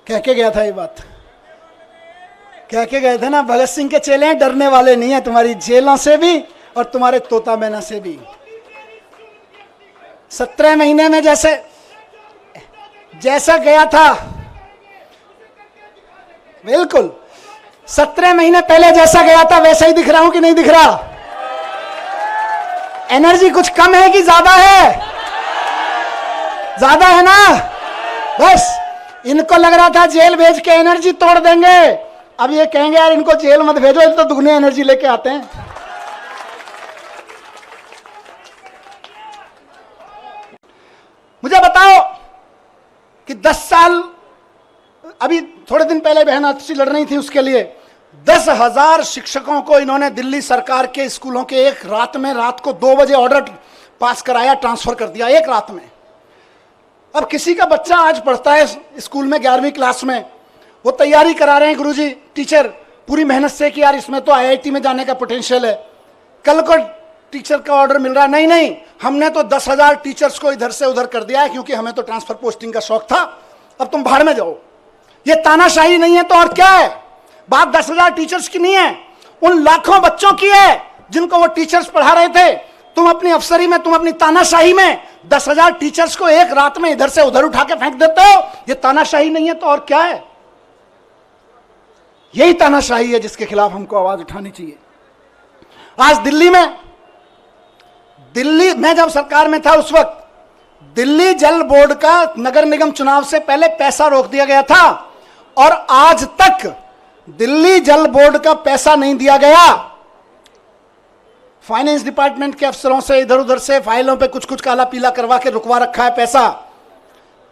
कह के गया था ये बात, कह के गए थे ना, भगत सिंह के चेले हैं, डरने वाले नहीं है तुम्हारी जेलों से भी और तुम्हारे तोता मैना से भी। 17 महीने में जैसा गया था, बिल्कुल 17 महीने पहले जैसा गया था वैसा ही दिख रहा हूं कि नहीं दिख रहा? एनर्जी कुछ कम है कि ज्यादा है? ज्यादा है ना? बस इनको लग रहा था जेल भेज के एनर्जी तोड़ देंगे, अब ये कहेंगे यार इनको जेल मत भेजो, ये तो दुगनी एनर्जी लेके आते हैं। मुझे बताओ कि 10 साल, अभी थोड़े दिन पहले बहन आतिशी लड़ रही थी उसके लिए, 10,000 शिक्षकों को इन्होंने दिल्ली सरकार के स्कूलों के एक रात में, रात को 2 बजे ऑर्डर पास कराया, ट्रांसफर कर दिया एक रात में। अब किसी का बच्चा आज पढ़ता है स्कूल में 11वीं क्लास में, वो तैयारी करा रहे हैं गुरुजी, टीचर पूरी मेहनत से कि यार इसमें तो IIT में जाने का पोटेंशियल है। कल को टीचर का ऑर्डर मिल रहा है, नहीं हमने तो 10,000 टीचर्स को इधर से उधर कर दिया है क्योंकि हमें तो ट्रांसफर पोस्टिंग का शौक था, अब तुम भाड़ में जाओ। ये तानाशाही नहीं है तो और क्या है? बात 10,000 टीचर्स की नहीं है, उन लाखों बच्चों की है जिनको वो टीचर्स पढ़ा रहे थे। तुम अपनी अफसरी में, तुम अपनी तानाशाही में 10,000 टीचर्स को एक रात में इधर से उधर उठा के फेंक देते हो। ये तानाशाही नहीं है तो और क्या है? यही तानाशाही है जिसके खिलाफ हमको आवाज उठानी चाहिए। आज दिल्ली में जब सरकार में था उस वक्त दिल्ली जल बोर्ड का नगर निगम चुनाव से पहले पैसा रोक दिया गया था और आज तक दिल्ली जल बोर्ड का पैसा नहीं दिया गया। फाइनेंस डिपार्टमेंट के अफसरों से इधर उधर से फाइलों पे कुछ कुछ काला पीला करवा के रुकवा रखा है पैसा।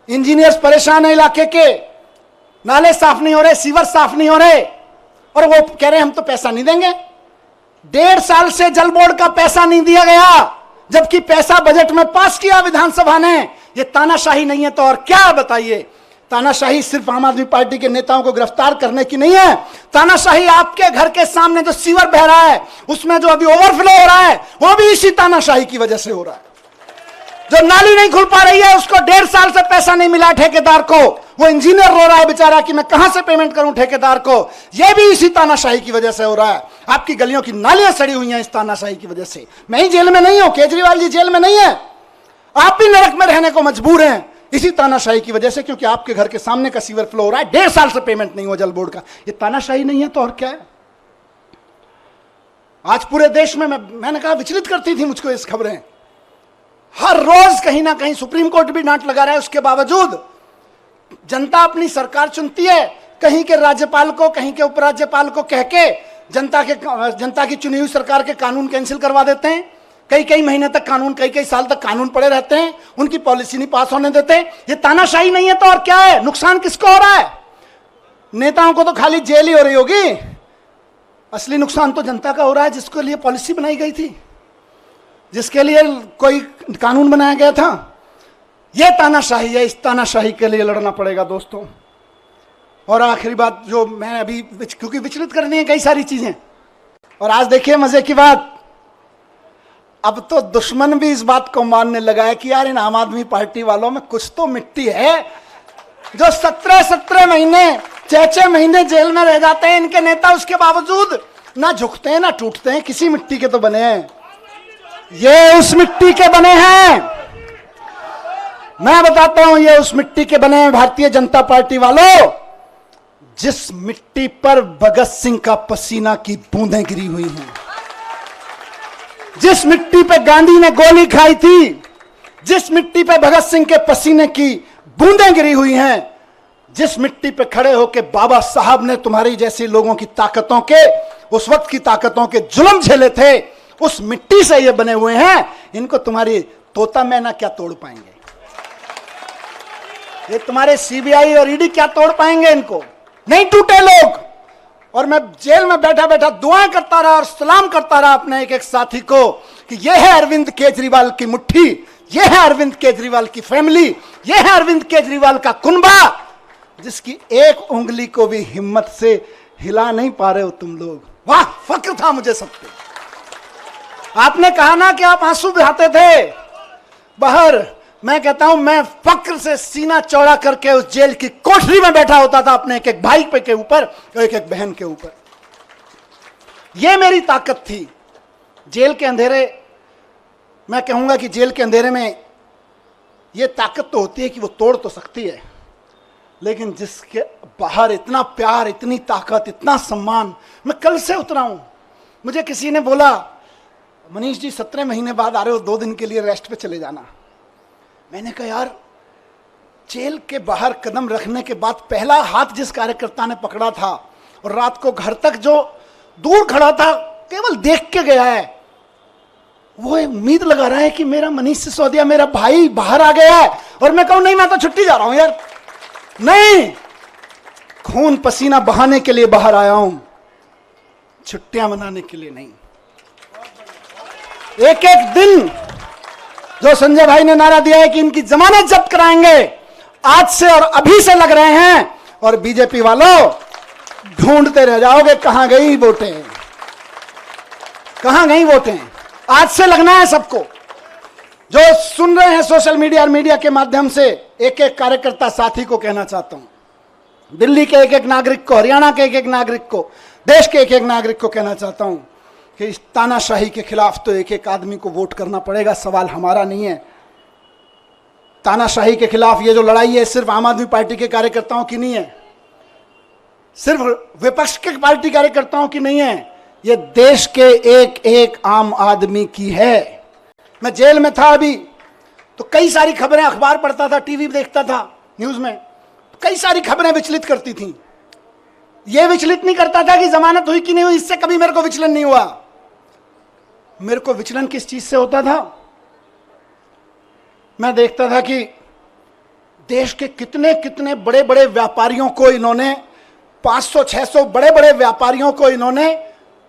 इंजीनियर्स परेशान है इलाके के, नाले साफ नहीं हो रहे, सीवर साफ नहीं हो रहे, और वो कह रहे हैं हम तो पैसा नहीं देंगे। 1.5 साल से जल बोर्ड का पैसा नहीं दिया गया, जबकि पैसा बजट में पास किया विधानसभा ने। ये तानाशाही नहीं है तो और क्या बताइए। तानाशाही सिर्फ आम आदमी पार्टी के नेताओं को गिरफ्तार करने की नहीं है। तानाशाही आपके घर के सामने जो सीवर बह रहा है, उसमें जो अभी ओवरफ्लो हो रहा है, वो भी इसी तानाशाही की वजह से हो रहा है। जो नाली नहीं खुल पा रही है, उसको 1.5 साल से पैसा नहीं मिला ठेकेदार को, वो इंजीनियर रो रहा है बेचारा कि मैं कहां से पेमेंट करूं ठेकेदार को। यह भी इसी तानाशाही की वजह से हो रहा है। आपकी गलियों की नालियां सड़ी हुई हैं इस तानाशाही की वजह से। मैं ही जेल में नहीं हूं, केजरीवाल जी जेल में नहीं है, आप भी नरक में रहने को मजबूर हैं इसी तानाशाही की वजह से, क्योंकि आपके घर के सामने का सीवर फ्लो हो रहा है, 1.5 साल से पेमेंट नहीं हुआ जल बोर्ड का। ये तानाशाही नहीं है तो और क्या है। आज पूरे देश में मैंने कहा विचलित करती थी मुझको इस खबरें। हर रोज कहीं ना कहीं सुप्रीम कोर्ट भी डांट लगा रहा है, उसके बावजूद जनता अपनी सरकार चुनती है, कहीं के राज्यपाल को, कहीं के उपराज्यपाल को कह के जनता की चुनी हुई सरकार के कानून कैंसिल करवा देते हैं। कई महीने तक कानून, कई साल तक कानून पड़े रहते हैं, उनकी पॉलिसी नहीं पास होने देते। ये तानाशाही नहीं है तो और क्या है। नुकसान किसको हो रहा है? नेताओं को तो खाली जेल ही हो रही होगी, असली नुकसान तो जनता का हो रहा है, जिसके लिए पॉलिसी बनाई गई थी, जिसके लिए कोई कानून बनाया गया था। यह तानाशाही है, इस तानाशाही के लिए लड़ना पड़ेगा दोस्तों। और आखिरी बात जो मैं अभी, क्योंकि विचलित करनी है कई सारी चीजें, और आज देखिए मजे की बात, अब तो दुश्मन भी इस बात को मानने लगा है कि यार इन आम आदमी पार्टी वालों में कुछ तो मिट्टी है। जो 17 महीने, 6 महीने जेल में रह जाते हैं इनके नेता, उसके बावजूद ना झुकते हैं ना टूटते हैं, किसी मिट्टी के तो बने हैं। ये उस मिट्टी के बने हैं, मैं बताता हूं, ये उस मिट्टी के बने हैं भारतीय जनता पार्टी वालों, जिस मिट्टी पर भगत सिंह का पसीना की बूंदें गिरी हुई हैं, जिस मिट्टी पे गांधी ने गोली खाई थी, जिस मिट्टी पे भगत सिंह के पसीने की बूंदें गिरी हुई हैं, जिस मिट्टी पे खड़े होकर बाबा साहब ने तुम्हारी जैसे लोगों की ताकतों के, उस वक्त की ताकतों के जुल्म झेले थे, उस मिट्टी से ये बने हुए हैं। इनको तुम्हारी तोता मैना क्या तोड़ पाएंगे? ये तुम्हारे सीबीआई और ईडी क्या तोड़ पाएंगे? इनको नहीं टूटे लोग। और मैं जेल में बैठा बैठा दुआएं करता रहा और सलाम करता रहा अपने एक साथी को कि यह है अरविंद केजरीवाल की मुट्ठी, यह है अरविंद केजरीवाल की फैमिली, यह है अरविंद केजरीवाल का कुनबा, जिसकी एक उंगली को भी हिम्मत से हिला नहीं पा रहे हो तुम लोग। वाह, फक्र था मुझे सब पे। आपने कहा ना कि आप आंसू बहाते थे बाहर, मैं कहता हूं मैं फक्र से सीना चौड़ा करके उस जेल की कोठरी में बैठा होता था अपने एक भाई पे के ऊपर और एक बहन के ऊपर। यह मेरी ताकत थी। जेल के अंधेरे, मैं कहूंगा कि जेल के अंधेरे में यह ताकत तो होती है कि वो तोड़ तो सकती है, लेकिन जिसके बाहर इतना प्यार, इतनी ताकत, इतना सम्मान। मैं कल से उतरा हूं, मुझे किसी ने बोला मनीष जी 17 महीने बाद आ रहे हो, 2 दिन के लिए रेस्ट पे चले जाना। मैंने कहा यार, जेल के बाहर कदम रखने के बाद पहला हाथ जिस कार्यकर्ता ने पकड़ा था और रात को घर तक जो दूर खड़ा था केवल देख के गया है, वो उम्मीद लगा रहा है कि मेरा मनीष सिसोदिया, मेरा भाई बाहर आ गया है। और मैं कहूं नहीं, मैं तो छुट्टी जा रहा हूं यार, नहीं, खून पसीना बहाने के लिए बाहर आया हूं, छुट्टियां मनाने के लिए नहीं। एक एक दिन जो संजय भाई ने नारा दिया है कि इनकी जमानत जब्त कराएंगे, आज से और अभी से लग रहे हैं। और बीजेपी वालों ढूंढते रह जाओगे कहां गई वोटें, कहां गई वोटें। आज से लगना है सबको। जो सुन रहे हैं सोशल मीडिया और मीडिया के माध्यम से, एक एक कार्यकर्ता साथी को कहना चाहता हूं, दिल्ली के एक एक नागरिक को, हरियाणा के एक एक नागरिक को, देश के एक एक नागरिक को कहना चाहता हूं कि इस तानाशाही के खिलाफ तो एक एक आदमी को वोट करना पड़ेगा। सवाल हमारा नहीं है। तानाशाही के खिलाफ ये जो लड़ाई है सिर्फ आम आदमी पार्टी के कार्यकर्ताओं की नहीं है, सिर्फ विपक्ष के पार्टी कार्यकर्ताओं की नहीं है, ये देश के एक एक आम आदमी की है। मैं जेल में था अभी, तो कई सारी खबरें, अखबार पढ़ता था, टीवी देखता था, न्यूज में कई सारी खबरें विचलित करती थी। यह विचलित नहीं करता था कि जमानत हुई कि नहीं हुई, इससे कभी मेरे को विचलन नहीं हुआ। मेरे को विचलन किस चीज से होता था? मैं देखता था कि देश के कितने कितने बड़े बड़े व्यापारियों को इन्होंने, 500-600 बड़े बड़े व्यापारियों को इन्होंने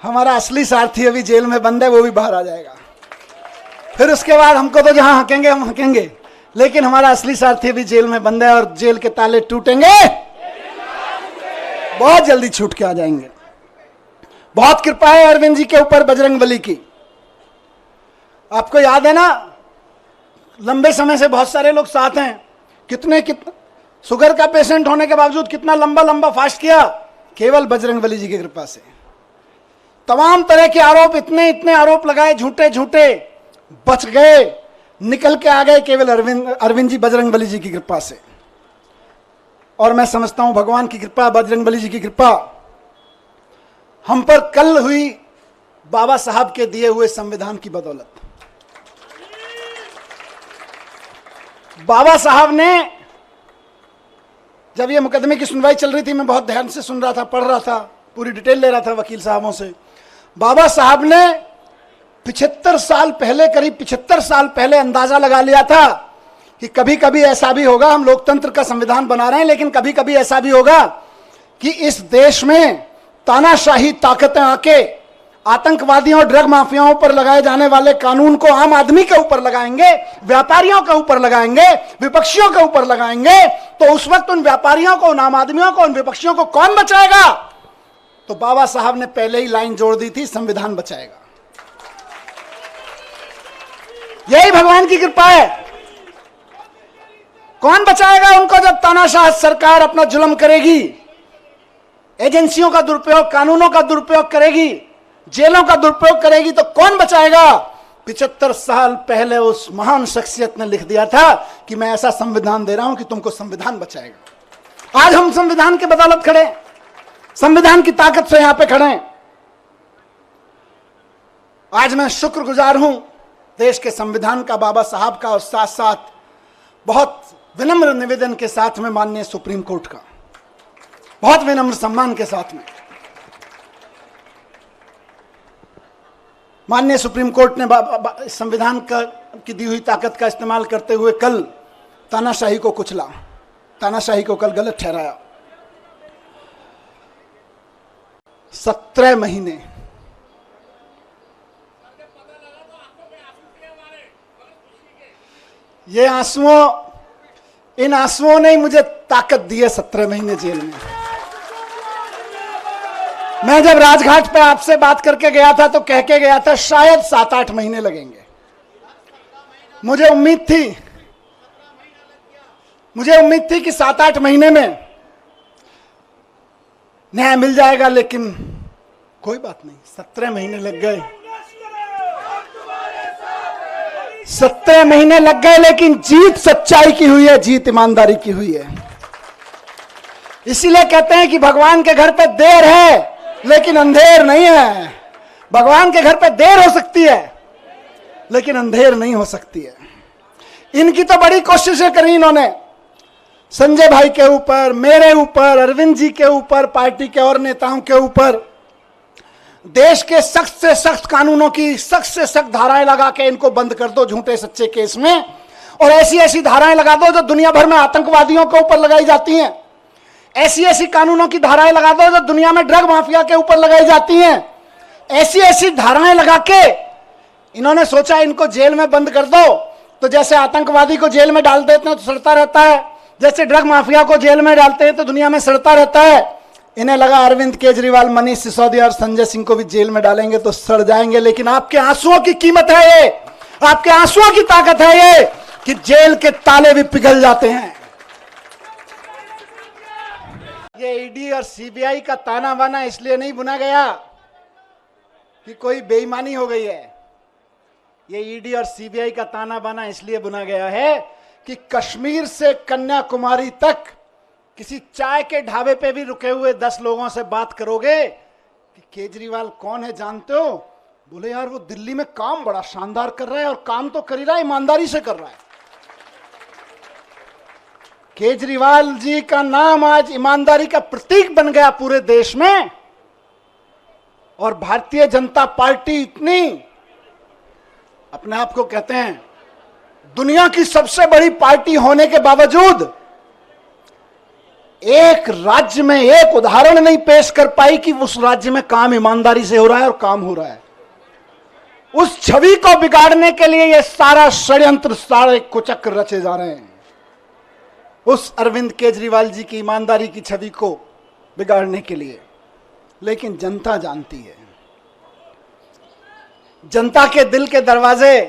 हमारा असली सारथी अभी जेल में बंद है, वो भी बाहर आ जाएगा। फिर उसके बाद हमको तो जहां हकेंगे हम हकेंगे, लेकिन हमारा असली सारथी अभी जेल में बंद है और जेल के ताले टूटेंगे, बहुत जल्दी छूट के आ जाएंगे। बहुत कृपा है अरविंद जी के ऊपर बजरंगबली की। आपको याद है ना, लंबे समय से बहुत सारे लोग साथ हैं, कितने शुगर का पेशेंट होने के बावजूद कितना लंबा लंबा फास्ट किया, केवल बजरंगबली जी की कृपा से। तमाम तरह के आरोप, इतने इतने आरोप लगाए झूठे झूठे, बच गए, निकल के आ गए केवल अरविंद जी बजरंगबली जी की कृपा से। और मैं समझता हूं भगवान की कृपा, बजरंगबली जी की कृपा हम पर कल हुई बाबा साहब के दिए हुए संविधान की बदौलत। बाबा साहब ने, जब ये मुकदमे की सुनवाई चल रही थी, मैं बहुत ध्यान से सुन रहा था, पढ़ रहा था, पूरी डिटेल ले रहा था वकील साहबों से। बाबा साहब ने 75 साल पहले, करीब 75 साल पहले अंदाजा लगा लिया था कि कभी कभी ऐसा भी होगा, हम लोकतंत्र का संविधान बना रहे हैं, लेकिन कभी कभी ऐसा भी होगा कि इस देश में तानाशाही ताकतें आके आतंकवादियों और ड्रग माफियाओं पर लगाए जाने वाले कानून को आम आदमी के ऊपर लगाएंगे, व्यापारियों के ऊपर लगाएंगे, विपक्षियों के ऊपर लगाएंगे। तो उस वक्त उन व्यापारियों को, उन आम आदमियों को, उन विपक्षियों को कौन बचाएगा? तो बाबा साहब ने पहले ही लाइन जोड़ दी थी, संविधान बचाएगा। यही भगवान की कृपा है। कौन बचाएगा उनको जब तानाशाह सरकार अपना जुल्म करेगी, एजेंसियों का दुरुपयोग, कानूनों का दुरुपयोग करेगी, जेलों का दुरुपयोग करेगी, तो कौन बचाएगा? 75 साल पहले उस महान शख्सियत ने लिख दिया था कि मैं ऐसा संविधान दे रहा हूं कि तुमको संविधान बचाएगा। आज हम संविधान के बदौलत खड़े, संविधान की ताकत से यहां पे खड़े हैं। आज मैं शुक्रगुजार हूं देश के संविधान का, बाबा साहब का, और साथ साथ बहुत विनम्र निवेदन के साथ में माननीय सुप्रीम कोर्ट का, बहुत विनम्र सम्मान के साथ में। माननीय सुप्रीम कोर्ट ने संविधान की दी हुई ताकत का इस्तेमाल करते हुए कल तानाशाही को कुचला, तानाशाही को कल गलत ठहराया। 17 महीने ये आंसुओं, इन आंसुओं ने ही मुझे ताकत दी है 17 महीने जेल में। मैं जब राजघाट पे आपसे बात करके गया था तो कह के गया था शायद 7-8 महीने लगेंगे। मुझे उम्मीद थी कि 7-8 महीने में न्याय मिल जाएगा, लेकिन कोई बात नहीं, 17 महीने लग गए। 17 महीने लग गए, लेकिन जीत सच्चाई की हुई है, जीत ईमानदारी की हुई है। इसीलिए कहते हैं कि भगवान के घर पे देर है लेकिन अंधेर नहीं है। भगवान के घर पे देर हो सकती है लेकिन अंधेर नहीं हो सकती है। इनकी तो बड़ी कोशिशें करी इन्होंने, संजय भाई के ऊपर, मेरे ऊपर, अरविंद जी के ऊपर, पार्टी के और नेताओं के ऊपर। देश के सख्त से सख्त कानूनों की सख्त से सख्त धाराएं लगा के इनको बंद कर दो झूठे सच्चे केस में, और ऐसी ऐसी धाराएं लगा दो जो दुनिया भर में आतंकवादियों के ऊपर लगाई जाती हैं। ऐसी ऐसी कानूनों की धाराएं लगा दो जो दुनिया में ड्रग माफिया के ऊपर लगाई जाती हैं। ऐसी ऐसी धाराएं लगा के इन्होंने सोचा इनको जेल में बंद कर दो, तो जैसे आतंकवादी को जेल में डाल देते हैं तो सड़ता रहता है, जैसे ड्रग माफिया को जेल में डालते हैं तो दुनिया में सड़ता रहता है। इन्हें लगा अरविंद केजरीवाल, मनीष सिसोदिया और संजय सिंह को भी जेल में डालेंगे तो सड़ जाएंगे। लेकिन आपके आंसुओं की कीमत है ये, आपके आंसुओं की ताकत है ये कि जेल के ताले भी पिघल जाते हैं। ये ईडी और सीबीआई का ताना बाना इसलिए नहीं बुना गया कि कोई बेईमानी हो गई है। ये ईडी और सीबीआई का ताना बाना इसलिए बुना गया है कि कश्मीर से कन्याकुमारी तक किसी चाय के ढाबे पे भी रुके हुए 10 लोगों से बात करोगे कि केजरीवाल कौन है जानते हो? बोले यार वो दिल्ली में काम बड़ा शानदार कर रहा है, और काम तो कर ही रहा है, ईमानदारी से कर रहा है। केजरीवाल जी का नाम आज ईमानदारी का प्रतीक बन गया पूरे देश में। और भारतीय जनता पार्टी इतनी अपने आप को कहते हैं दुनिया की सबसे बड़ी पार्टी होने के बावजूद एक राज्य में एक उदाहरण नहीं पेश कर पाई कि उस राज्य में काम ईमानदारी से हो रहा है और काम हो रहा है। उस छवि को बिगाड़ने के लिए ये सारा षड्यंत्र, सारे कुचक्र रचे जा रहे हैं, उस अरविंद केजरीवाल जी की ईमानदारी की छवि को बिगाड़ने के लिए। लेकिन जनता जानती है, जनता के दिल के दरवाजे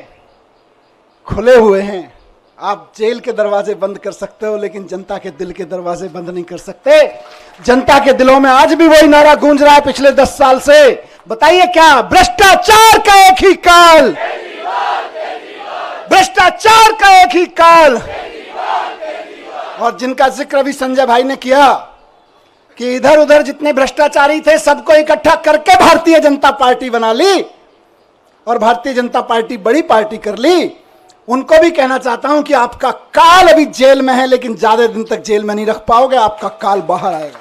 खुले हुए हैं। आप जेल के दरवाजे बंद कर सकते हो, लेकिन जनता के दिल के दरवाजे बंद नहीं कर सकते। जनता के दिलों में आज भी वही नारा गूंज रहा है पिछले 10 साल से। बताइए क्या? भ्रष्टाचार का एक ही काल, भ्रष्टाचार का एक ही काल। और जिनका जिक्र अभी संजय भाई ने किया कि इधर उधर जितने भ्रष्टाचारी थे सबको इकट्ठा करके भारतीय जनता पार्टी बना ली और भारतीय जनता पार्टी बड़ी पार्टी कर ली, उनको भी कहना चाहता हूं कि आपका काल अभी जेल में है, लेकिन ज्यादा दिन तक जेल में नहीं रख पाओगे, आपका काल बाहर आएगा।